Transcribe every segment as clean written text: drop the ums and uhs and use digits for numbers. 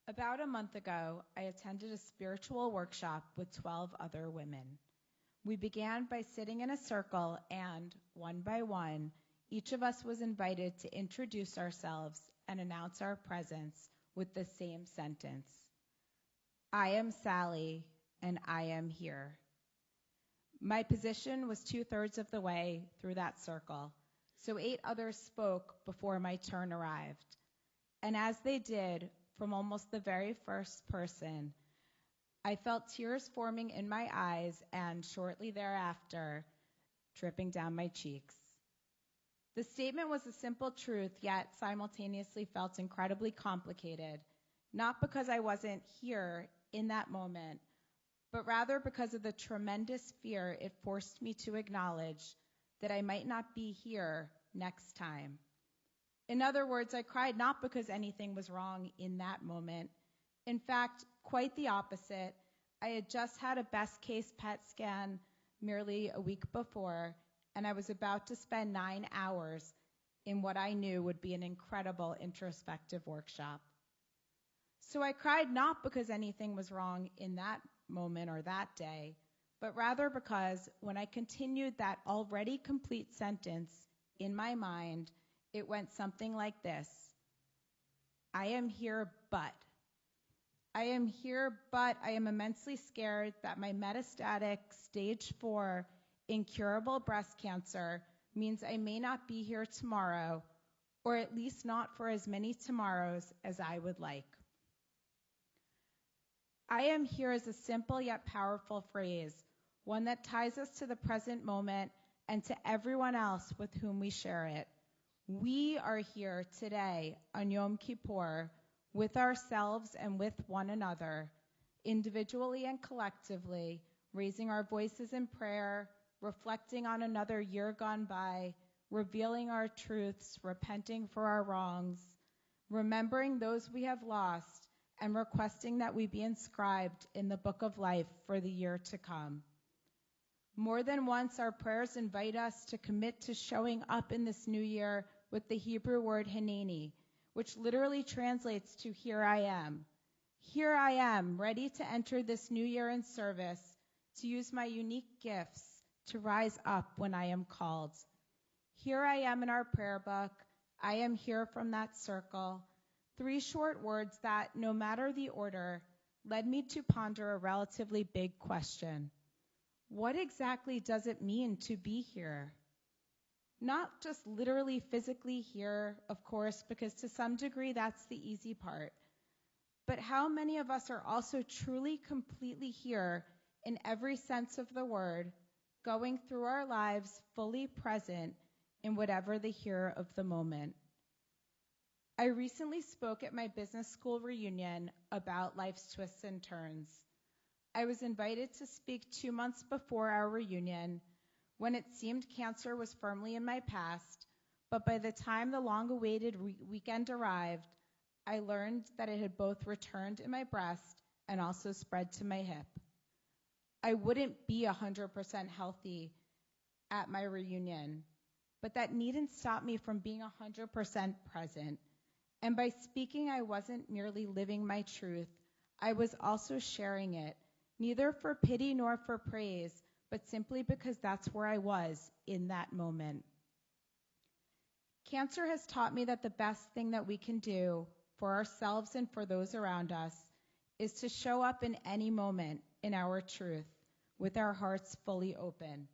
About a month ago, I attended a spiritual workshop with 12 other women. We began by sitting in a circle and, one by one, each of us was invited to introduce ourselves and announce our presence with the same sentence. I am Sally, and I am here. My position was 2/3 of the way through that circle, so 8 others spoke before my turn arrived. And as they did, from almost the very first person, I felt tears forming in my eyes and, shortly thereafter, dripping down my cheeks. The statement was a simple truth, yet simultaneously felt incredibly complicated, not because I wasn't here in that moment, but rather because of the tremendous fear it forced me to acknowledge that I might not be here next time. In other words, I cried not because anything was wrong in that moment. In fact, quite the opposite. I had just had a best case PET scan merely a week before, and I was about to spend 9 hours in what I knew would be an incredible introspective workshop. So I cried not because anything was wrong in that moment or that day, but rather because when I continued that already complete sentence in my mind, it went something like this. I am here, but. I am here, but I am immensely scared that my metastatic stage 4 incurable breast cancer means I may not be here tomorrow, or at least not for as many tomorrows as I would like. I am here is a simple yet powerful phrase, one that ties us to the present moment and to everyone else with whom we share it. We are here today on Yom Kippur with ourselves and with one another, individually and collectively, raising our voices in prayer, reflecting on another year gone by, revealing our truths, repenting for our wrongs, remembering those we have lost, and requesting that we be inscribed in the book of life for the year to come. More than once, our prayers invite us to commit to showing up in this new year with the Hebrew word hineni, which literally translates to here I am. Here I am, ready to enter this new year in service, to use my unique gifts to rise up when I am called. Here I am in our prayer book. I am here from that circle. 3 short words that, no matter the order, led me to ponder a relatively big question. What exactly does it mean to be here? Not just literally physically here, of course, because to some degree that's the easy part. But how many of us are also truly, completely here in every sense of the word, going through our lives fully present in whatever the here of the moment? I recently spoke at my business school reunion about life's twists and turns. I was invited to speak 2 months before our reunion, when it seemed cancer was firmly in my past, but by the time the long-awaited weekend arrived, I learned that it had both returned in my breast and also spread to my hip. I wouldn't be 100% healthy at my reunion, but that needn't stop me from being 100% present. And by speaking, I wasn't merely living my truth, I was also sharing it, neither for pity nor for praise, but simply because that's where I was in that moment. Cancer has taught me that the best thing that we can do for ourselves and for those around us is to show up in any moment in our truth, with our hearts fully open.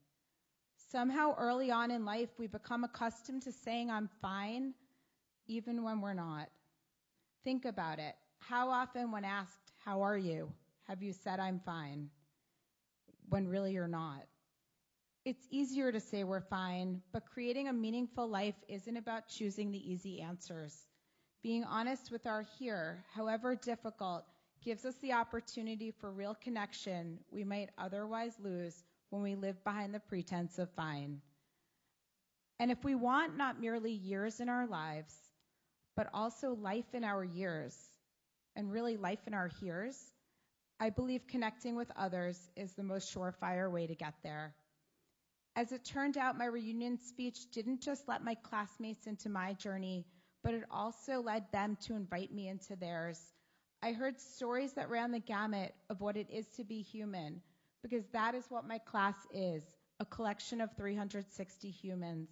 Somehow early on in life, we become accustomed to saying I'm fine, even when we're not. Think about it. How often when asked, how are you, have you said I'm fine, when really you're not? It's easier to say we're fine, but creating a meaningful life isn't about choosing the easy answers. Being honest with our here, however difficult, gives us the opportunity for real connection we might otherwise lose when we live behind the pretense of fine. And if we want not merely years in our lives, but also life in our years, and really life in our heres, I believe connecting with others is the most surefire way to get there. As it turned out, my reunion speech didn't just let my classmates into my journey, but it also led them to invite me into theirs. I heard stories that ran the gamut of what it is to be human, because that is what my class is, a collection of 360 humans.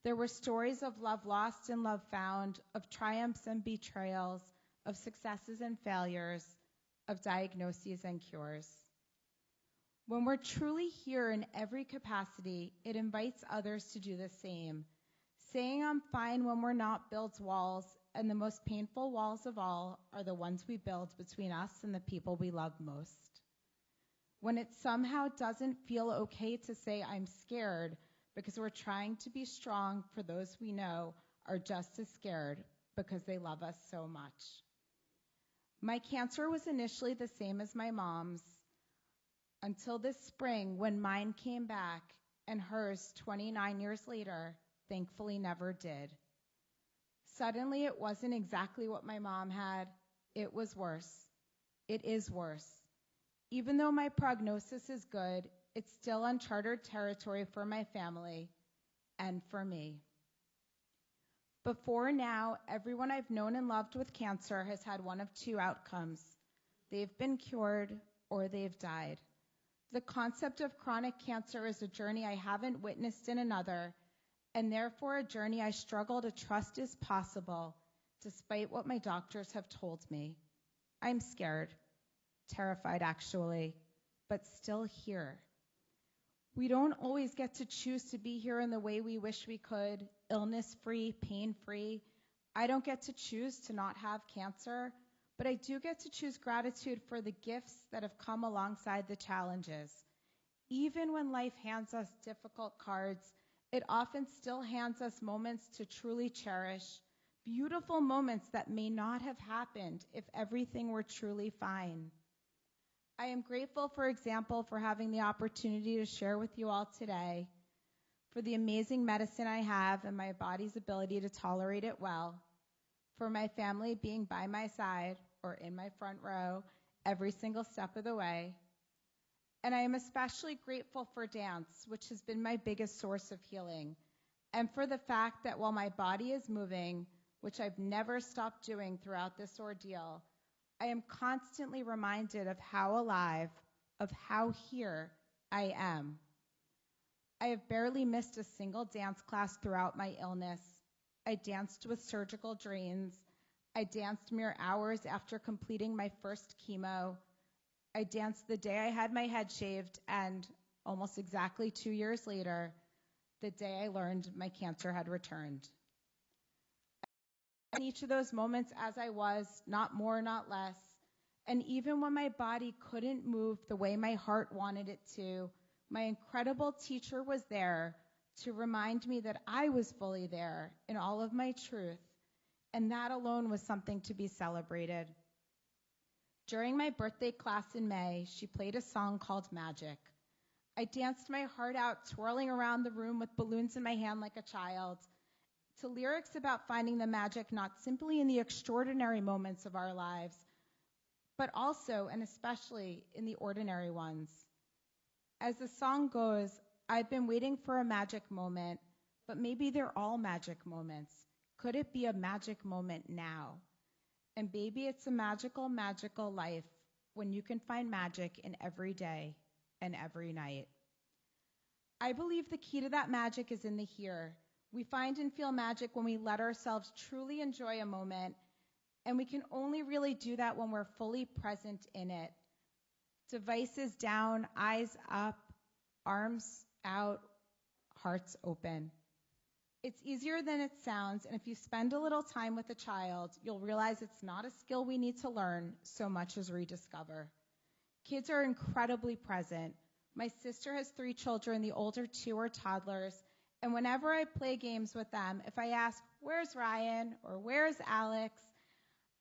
There were stories of love lost and love found, of triumphs and betrayals, of successes and failures, of diagnoses and cures. When we're truly here in every capacity, it invites others to do the same. Saying I'm fine when we're not builds walls, and the most painful walls of all are the ones we build between us and the people we love most. When it somehow doesn't feel okay to say I'm scared because we're trying to be strong for those we know are just as scared because they love us so much. My cancer was initially the same as my mom's until this spring when mine came back and hers 29 years later thankfully never did. Suddenly, it wasn't exactly what my mom had. It was worse. It is worse. Even though my prognosis is good, it's still uncharted territory for my family and for me. Before now, everyone I've known and loved with cancer has had one of two outcomes. They've been cured or they've died. The concept of chronic cancer is a journey I haven't witnessed in another, and therefore a journey I struggle to trust is possible, despite what my doctors have told me. I'm scared, terrified actually, but still here. We don't always get to choose to be here in the way we wish we could, illness-free, pain-free. I don't get to choose to not have cancer, but I do get to choose gratitude for the gifts that have come alongside the challenges. Even when life hands us difficult cards, it often still hands us moments to truly cherish, beautiful moments that may not have happened if everything were truly fine. I am grateful, for example, for having the opportunity to share with you all today, for the amazing medicine I have and my body's ability to tolerate it well, for my family being by my side or in my front row every single step of the way. And I am especially grateful for dance, which has been my biggest source of healing, and for the fact that while my body is moving, which I've never stopped doing throughout this ordeal, I am constantly reminded of how alive, of how here I am. I have barely missed a single dance class throughout my illness. I danced with surgical drains. I danced mere hours after completing my first chemo. I danced the day I had my head shaved, and almost exactly 2 years later, the day I learned my cancer had returned. In each of those moments as I was, not more, not less, and even when my body couldn't move the way my heart wanted it to, my incredible teacher was there to remind me that I was fully there in all of my truth, and that alone was something to be celebrated. During my birthday class in May, she played a song called Magic. I danced my heart out, twirling around the room with balloons in my hand like a child, to lyrics about finding the magic not simply in the extraordinary moments of our lives, but also and especially in the ordinary ones. As the song goes, I've been waiting for a magic moment, but maybe they're all magic moments. Could it be a magic moment now? And baby, it's a magical, magical life when you can find magic in every day and every night. I believe the key to that magic is in the here. We find and feel magic when we let ourselves truly enjoy a moment, and we can only really do that when we're fully present in it. Devices down, eyes up, arms out, hearts open. It's easier than it sounds, and if you spend a little time with a child, you'll realize it's not a skill we need to learn so much as rediscover. Kids are incredibly present. My sister has 3 children, the older 2 are toddlers, and whenever I play games with them, if I ask, where's Ryan, or where's Alex,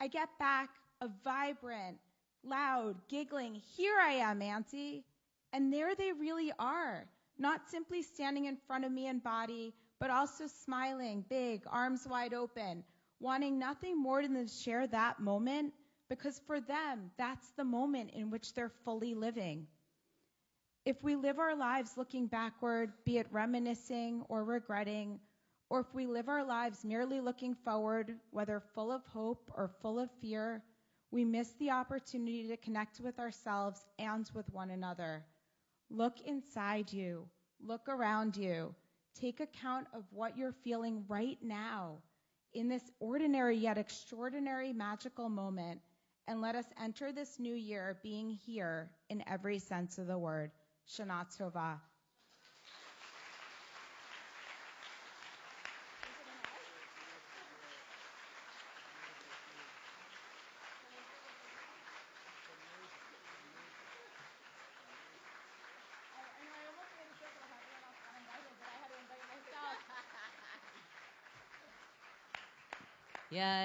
I get back a vibrant, loud, giggling, here I am, Auntie. And there they really are, not simply standing in front of me in body, but also smiling, big, arms wide open, wanting nothing more than to share that moment, because for them, that's the moment in which they're fully living. If we live our lives looking backward, be it reminiscing or regretting, or if we live our lives merely looking forward, whether full of hope or full of fear, We miss the opportunity to connect with ourselves and with one another. Look inside you. Look around you. Take account of what you're feeling right now in this ordinary yet extraordinary magical moment, and let us enter this new year being here in every sense of the word. Shana Tova. Yeah.